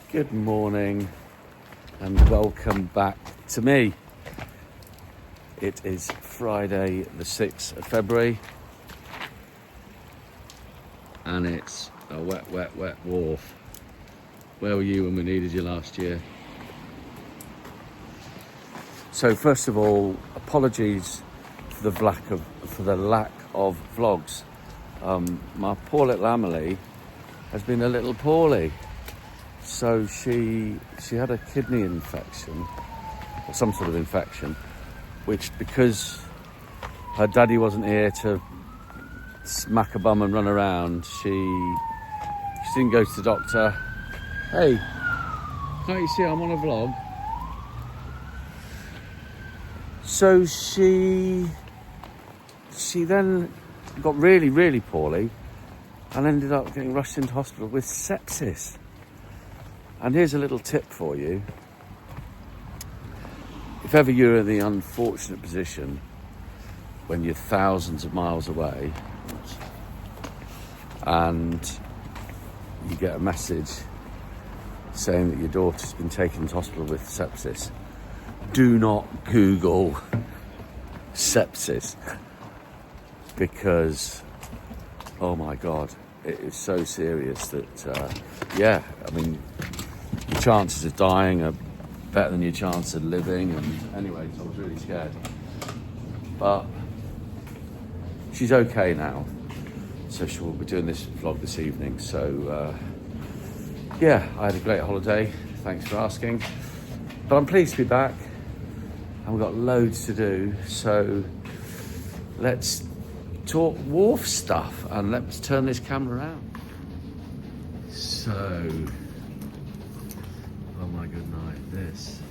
Good morning and welcome back to me. It is Friday the 6th of February and it's a wet Wharf. Where were you when we needed you last year? So first of all, apologies for the lack of vlogs. My poor little Amelie has been a little poorly. So she had a kidney infection, or some sort of infection, which because her daddy wasn't here to smack a bum and run around, she didn't go to the doctor. Hey, can't you see I'm on a vlog? So she then got really poorly and ended up getting rushed into hospital with sepsis. And here's a little tip for you. If ever you're in the unfortunate position when you're thousands of miles away and you get a message saying that your daughter's been taken to hospital with sepsis, do not Google sepsis, because, oh my God, it is so serious that, your chances of dying are better than your chance of living. And anyway, so I was really scared. But she's okay now. So she will be doing this vlog this evening. So, I had a great holiday. Thanks for asking. But I'm pleased to be back. And we've got loads to do. So let's talk Wharf stuff and let's turn this camera around. So, oh my good night, this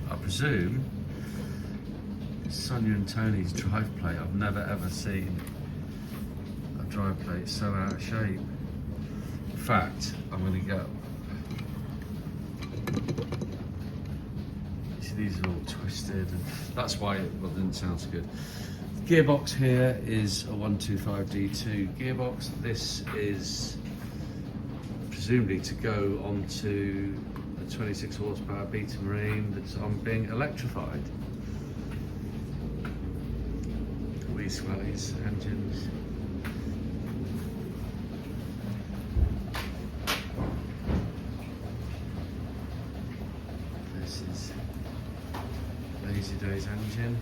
I presume, is Sonia and Tony's drive plate. I've never ever seen a drive plate so out of shape. In fact, I'm going to go. You see, these are all twisted, and that's why it didn't sound so good. Gearbox here is a 125D2 gearbox. This is presumably to go onto a 26 horsepower Beta Marine that's being electrified. Wee swellies, engines. This is Lazy Days engine.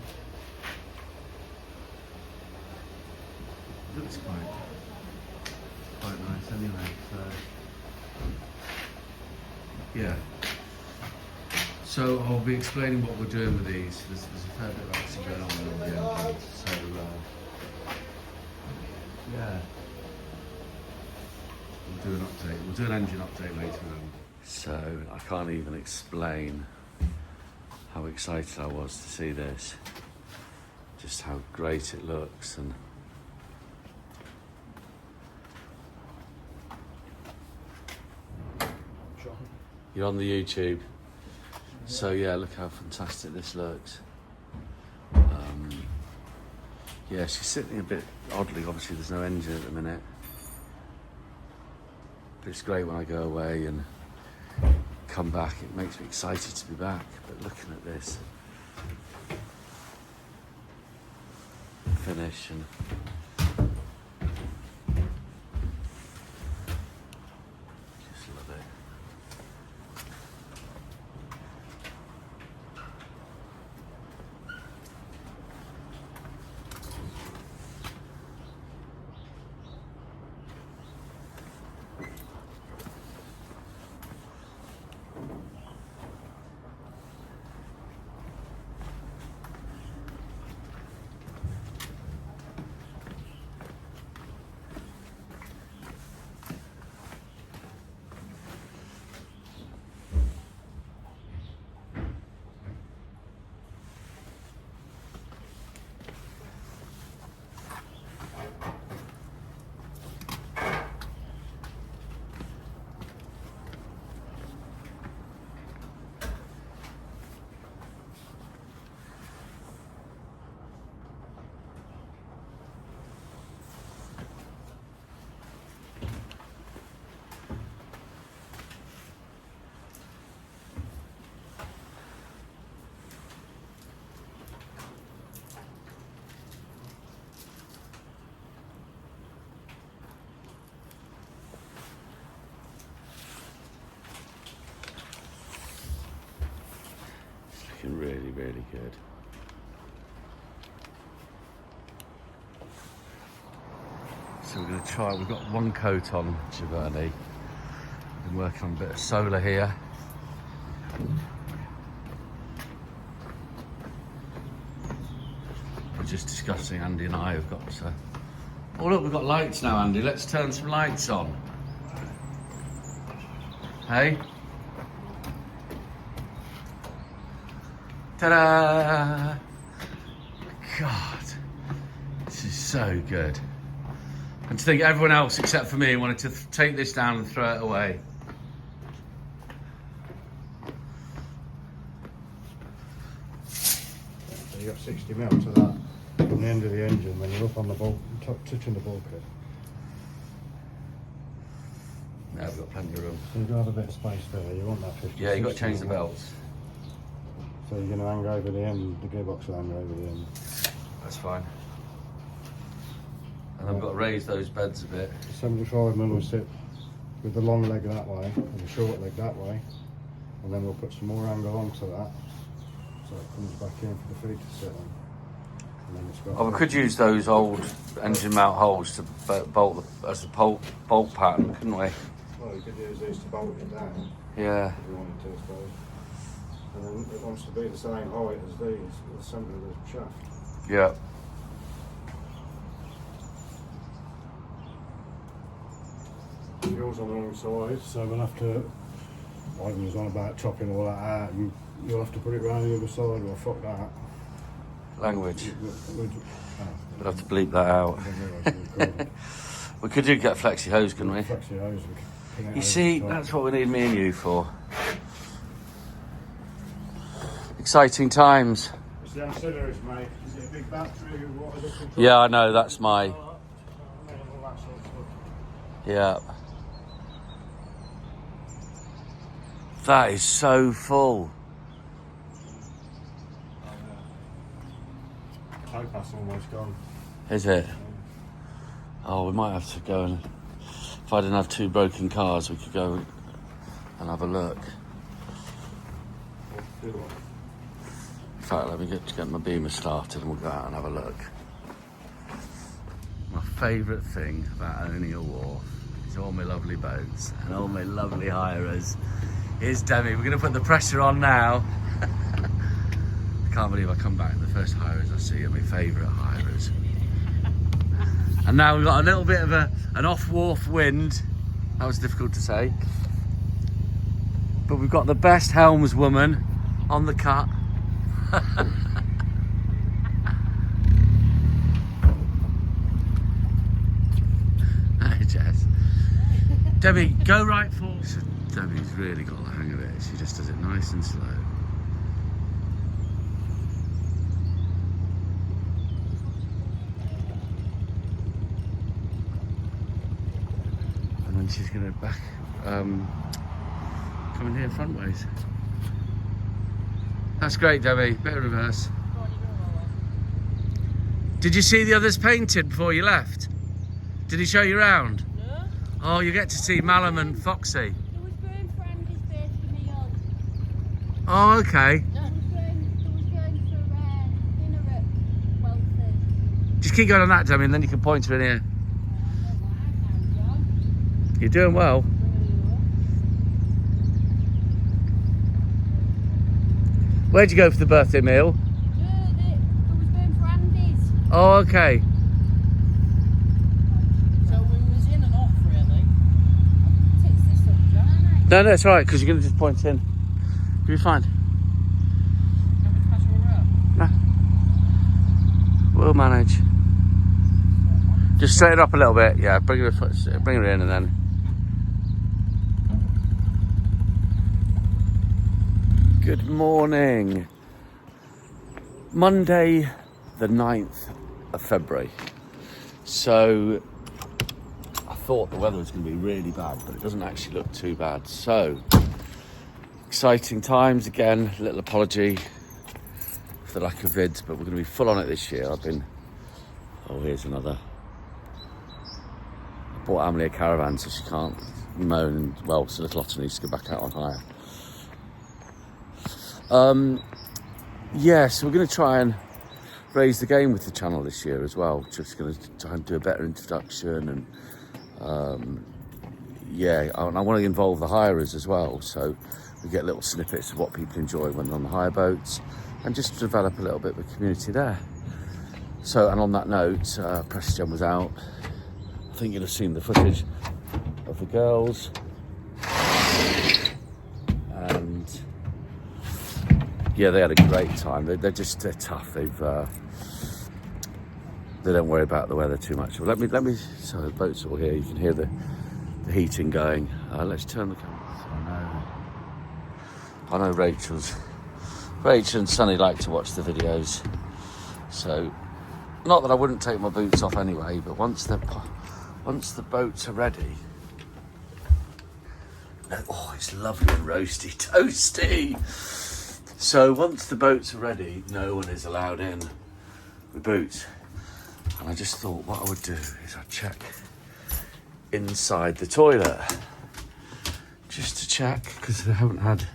Looks quite nice anyway, so I'll be explaining what we're doing with these. There's a fair bit of action going on with the engines, so we'll do an engine update later on. So I can't even explain how excited I was to see this, just how great it looks. And you're on the YouTube, so look how fantastic this looks. She's sitting a bit oddly, obviously there's no engine at the minute, but it's great when I go away and come back, it makes me excited to be back. But looking at this finish, and just love it. really good. So we're going to try, we've got one coat on Giverny. Been working on a bit of solar here. We're just discussing, Andy and I have got to... Oh look, we've got lights now, Andy. Let's turn some lights on. Hey? Ta-da! God, this is so good. And to think everyone else except for me wanted to take this down and throw it away. So you got 60 mil to that from the end of the engine when you're up on the bulk, touching the bulkhead. Yeah, we've got plenty of room. So you've got to have a bit of space there. You want that 50. Yeah, you've got to change the belts. So you're going to hang over the end, the gearbox will hang over the end. That's fine. And I've got to raise those beds a bit. 75 mil will sit with the long leg that way and the short leg that way, and then we'll put some more angle onto that so it comes back in for the feet to sit on. And then it's got Oh, we could use those old engine mount holes to bolt as a bolt pattern, couldn't we? Well, you could use these to bolt it down Yeah. if you wanted to, I suppose. And then it wants to be the same height as these, the centre of the shaft. Yeah. Yours on the wrong side, so we'll have to, Ivan was on about chopping all that out, and you'll have to put it round the other side, or fuck that. Language. We'll We'll have to bleep that out. We could do get a flexi hose, couldn't we? Flexi hose, we could pin it You over see, the top. that's what we need me and you for. Exciting times. It's the ancillaries, mate. Is it a big battery? What is it? Yeah, I know, that's my... Yeah. That is so full. Towpath's almost gone. Is it? Oh, we might have to go and... If I didn't have two broken cars, we could go and have a look. In fact, let me get my Beamer started and we'll go out and have a look. My favourite thing about owning a wharf is all my lovely boats and all my lovely hirers. Here's Demi, we're going to put the pressure on now. I can't believe I come back and the first hirers I see are my favourite hirers. And now we've got a little bit of an off-wharf wind. That was difficult to say. But we've got the best helmswoman on the cut. Hi, Jess. Debbie, go right forward. So Debbie's really got the hang of it. She just does it nice and slow. And then she's going to back, come in here front ways. That's great, Debbie. Bit of reverse. Did you see the others painted before you left? Did he show you around? No. Oh, you get to see Malum and Foxy. It was going for Andy's base for me on. Oh, okay. It was going for dinner at Welford. Just keep going on that, Debbie, and then you can point her in here. You're doing well. Where'd you go for the birthday meal? No, it was going for Andy's. Oh, okay. So we was in and off really. Takes this up, John. No, that's all right, because you're going to just point in. You'll be fine. Can we pass her around? No. We'll manage. Just straighten up a little bit. Yeah, bring her in and then... Good morning. Monday the 9th of February. So I thought the weather was going to be really bad, but it doesn't actually look too bad. So exciting times again. A little apology for the lack of vids, but we're going to be full on it this year. Oh, here's another. I bought Emily a caravan so she can't moan. Well, so little Otter needs to go back out on hire. yeah, so we're going to try and raise the game with the channel this year as well. Just going to try and do a better introduction, and yeah, and I want to involve the hirers as well, so we get little snippets of what people enjoy when they're on the hire boats, and just develop a little bit of a community there. So, and on that note, press gen was out. I think you'll have seen the footage of the girls, and yeah, they had a great time. They're tough. They don't worry about the weather too much. Well, let me. So the boat's all here. You can hear the heating going. Let's turn the camera. So I know Rachel and Sonny like to watch the videos. So, not that I wouldn't take my boots off anyway, but once the boats are ready. Oh, it's lovely and roasty, toasty. So once the boats are ready, no one is allowed in with boots. And I just thought what I would do is I'd check inside the toilet. Just to check, because I haven't had,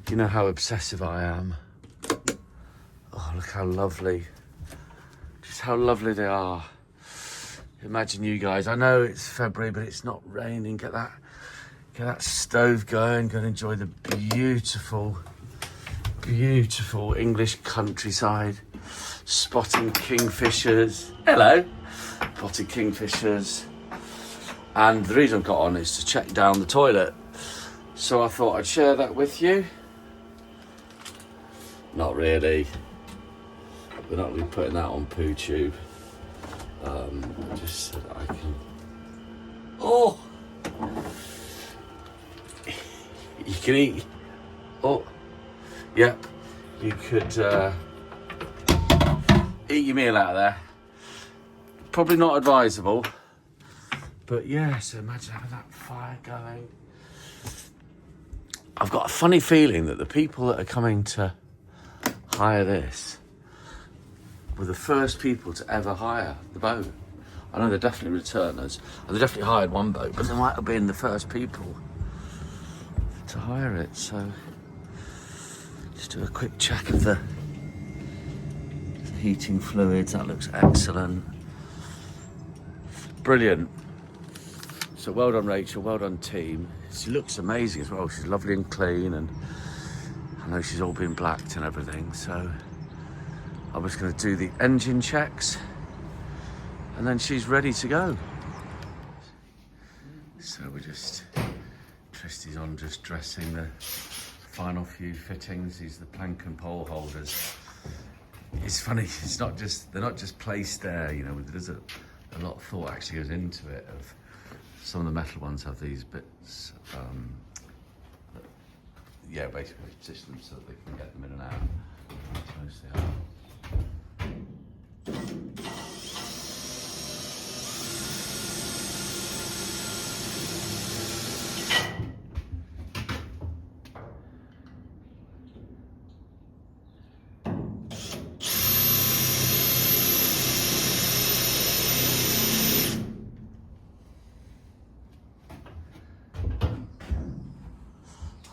you know how obsessive I am. Oh, look how lovely. Just how lovely they are. Imagine you guys, I know it's February, but it's not raining. Get that stove going, go and enjoy the beautiful English countryside, spotting kingfishers. Hello, spotted kingfishers. And the reason I got on is to check down the toilet. So I thought I'd share that with you. Not really. We're not really putting that on PooTube. Just so that I can. Oh, you can eat. Oh. Yep, you could eat your meal out of there. Probably not advisable, but yeah, so imagine having that fire going. I've got a funny feeling that the people that are coming to hire this were the first people to ever hire the boat. I know they're definitely returners, and they definitely hired one boat, but they might have been the first people to hire it, so just do a quick check of the heating fluids. That looks excellent. Brilliant. So well done, Rachel. Well done, team. She looks amazing as well. She's lovely and clean, and I know she's all been blacked and everything. So I was going to do the engine checks, and then she's ready to go. So we're just, Tristy's on just dressing the final few fittings. These are the plank and pole holders. It's funny, it's not just, they're not just placed there, you know, there's a lot of thought actually goes into it. Of some of the metal ones have these bits, yeah, basically position them so that they can get them in and out. That's mostly how.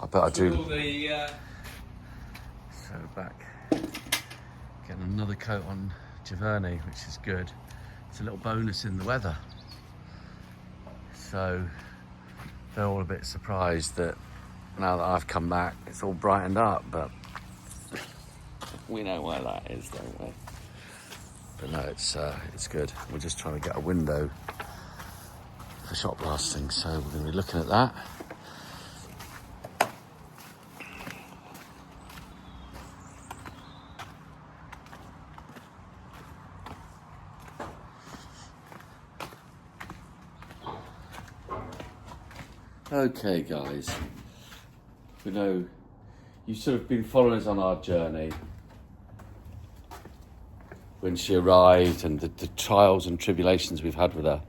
I bet I do. So back, getting another coat on Giverny, which is good. It's a little bonus in the weather. So they're all a bit surprised that now that I've come back, it's all brightened up, but we know why that is, don't we? But no, it's good. We're just trying to get a window for shot blasting, so we're going to be looking at that. Okay, guys, we know you've sort of been following us on our journey when she arrived and the trials and tribulations we've had with her.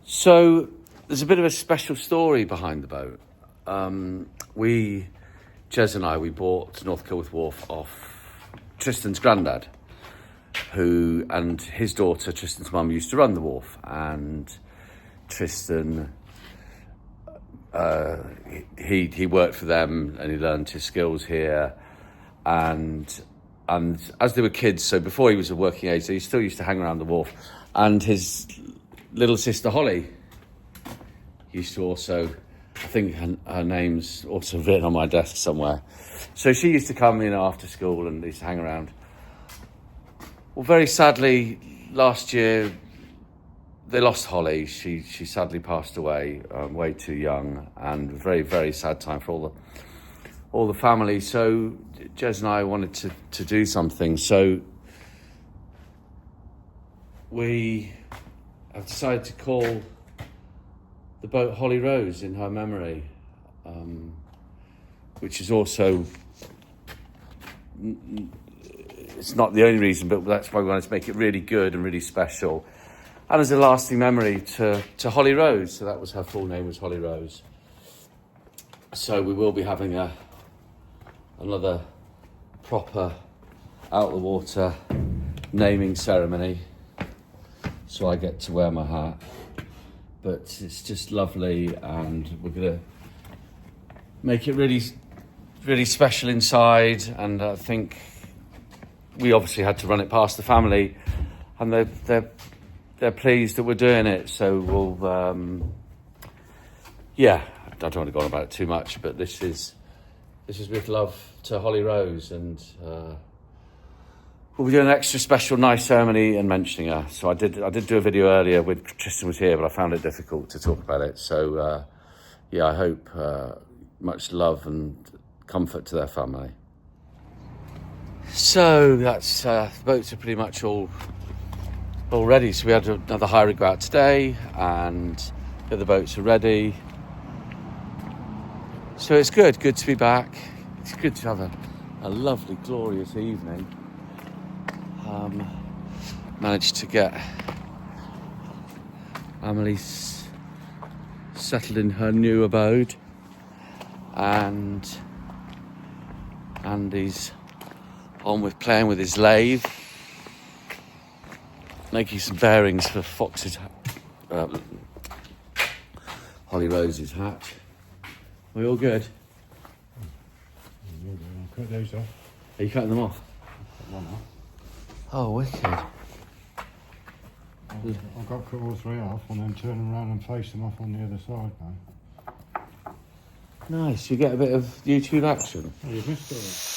So there's a bit of a special story behind the boat. Jez and I, we bought North Kilworth Wharf off Tristan's granddad, and his daughter, Tristan's mum, used to run the wharf, and Tristan, he worked for them and he learned his skills here, and as they were kids, so before he was a working age, he still used to hang around the wharf. And his little sister Holly used to also, I think her name's also written on my desk somewhere. So she used to come, after school and used to hang around. Well, very sadly, last year they lost Holly. She sadly passed away way too young, and a very, very sad time for all the family. So Jez and I wanted to do something. So we have decided to call the boat Holly Rose in her memory, which is also, it's not the only reason, but that's why we wanted to make it really good and really special. And as a lasting memory to Holly Rose. So that was her full name, was Holly Rose. So we will be having another proper out the water naming ceremony. So I get to wear my hat. But it's just lovely, and we're gonna make it really, really special inside. And I think we obviously had to run it past the family, and they're pleased that we're doing it. So we'll, I don't want to go on about it too much, but this is with love to Holly Rose, and we'll be doing an extra special nice ceremony and mentioning her. So I did do a video earlier with Tristan was here, but I found it difficult to talk about it. So I hope much love and comfort to their family. So that's the boats are pretty much all ready. So we had another hire rig go out today, and the other boats are ready. So it's good to be back. It's good to have a lovely, glorious evening. Managed to get Emily settled in her new abode, and Andy's on with playing with his lathe, making some bearings for Fox's Holly Rose's hat. Are we all good? I'll cut those off. Are you cutting them off? Cut one off. Oh, wicked. I've got to cut all three off and then turn them around and face them off on the other side now. Nice, you get a bit of YouTube action. Oh, you've missed it.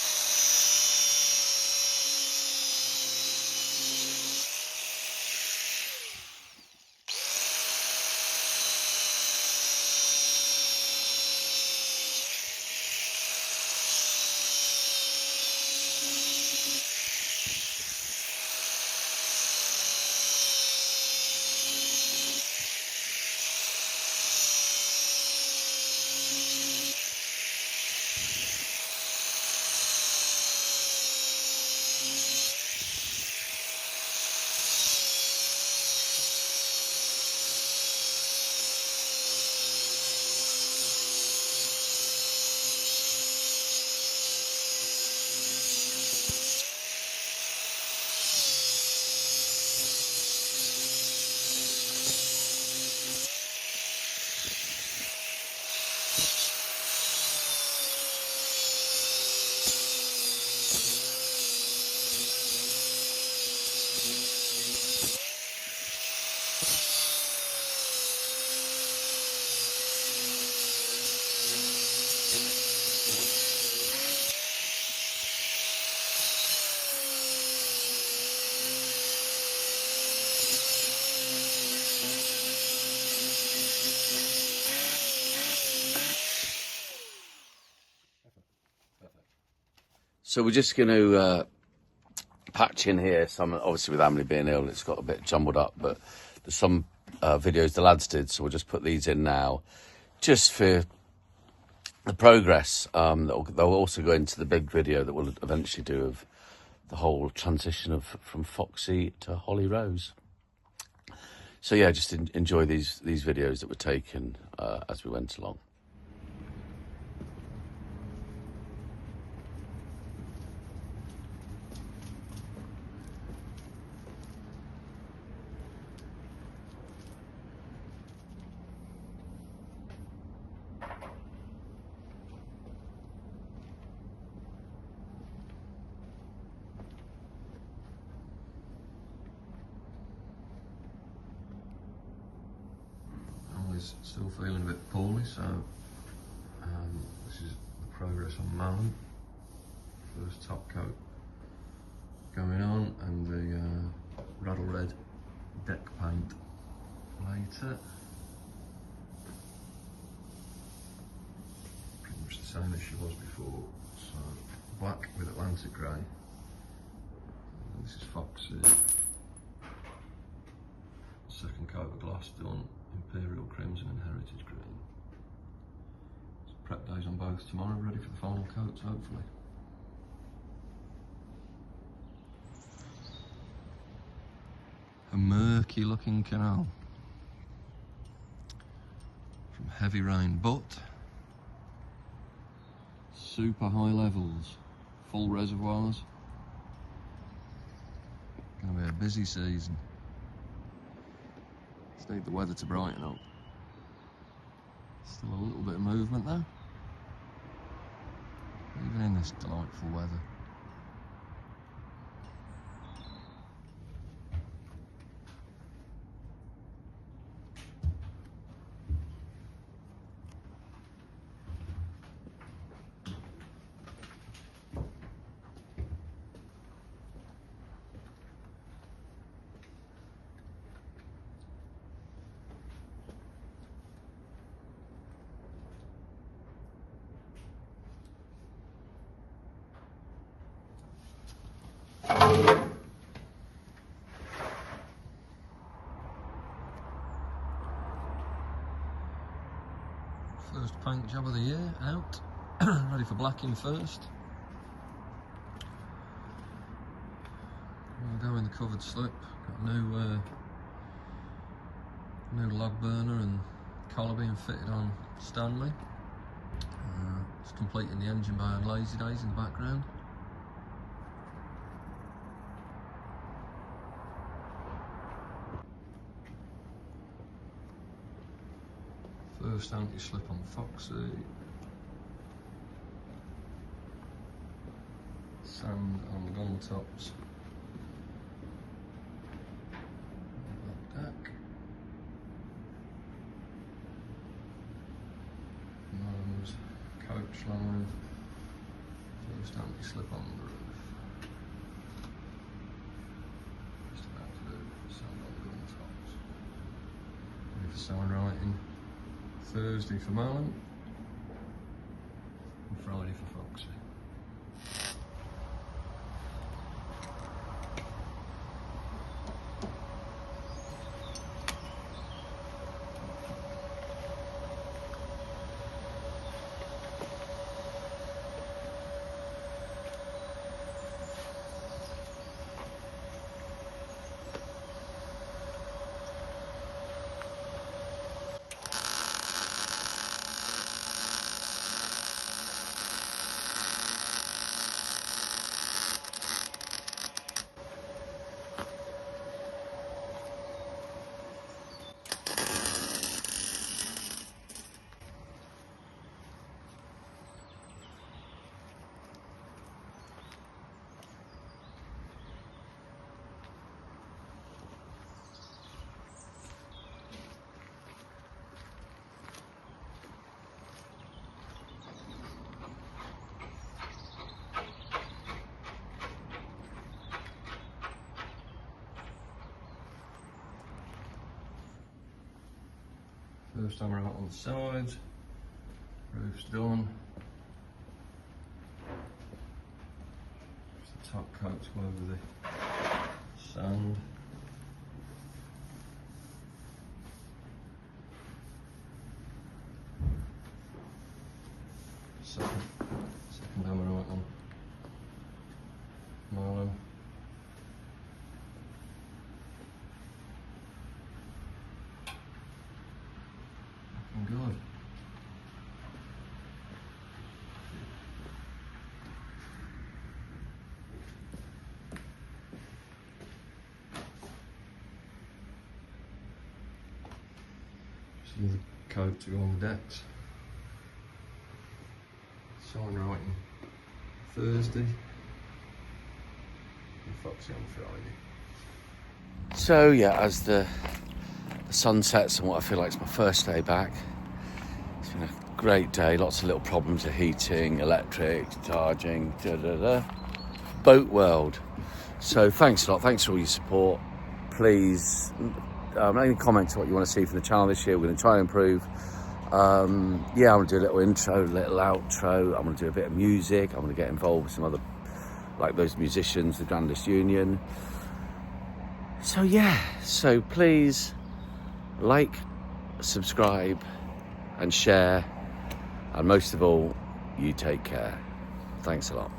So we're just going to patch in here some, obviously with Emily being ill, it's got a bit jumbled up, but there's some videos the lads did, so we'll just put these in now, just for the progress. They'll also go into the big video that we'll eventually do of the whole transition from Foxy to Holly Rose. So yeah, just enjoy these videos that were taken as we went along. is still feeling a bit poorly, so this is the progress on Malin. First top coat going on, and the rattle red deck paint later. Pretty much the same as she was before. So black with Atlantic grey. This is Foxy. Second coat of gloss done, Imperial Crimson and Heritage Green. So prep days on both tomorrow, ready for the final coats hopefully. A murky looking canal from heavy rain, but super high levels, full reservoirs. Going to be a busy season. Just need the weather to brighten up. Still a little bit of movement though, even in this delightful weather. First paint job of the year out, ready for blacking first. We'll go in the covered slip. Got a new log burner and collar being fitted on Stanley. It's completing the engine bay on Lazy Days in the background. First anti-slip on Foxy. Sand on the gun tops. Deck. Nose, coach line. First anti-slip on the roof. Just about to do sand on the gun tops. Ready for sign writing. Thursday for Malin and Friday for Foxy. First hammer out on the sides, roof's done. Just the top coat to go over the sand. Second hammer out on Malin. Good. Just another coat to go on the decks. Sign writing Thursday and Foxy on Friday. So yeah, as the the sunsets on what I feel like is my first day back. It's been a great day, lots of little problems of heating, electric, charging, boat world. So thanks a lot, thanks for all your support. Please, any comments on what you want to see from the channel this year. We're going to try and improve. Yeah, I'm going to do a little intro, a little outro. I'm going to do a bit of music. I'm going to get involved with some other, like those musicians, the Grandest Union. So yeah, so please like, subscribe and share. And most of all, you take care. Thanks a lot.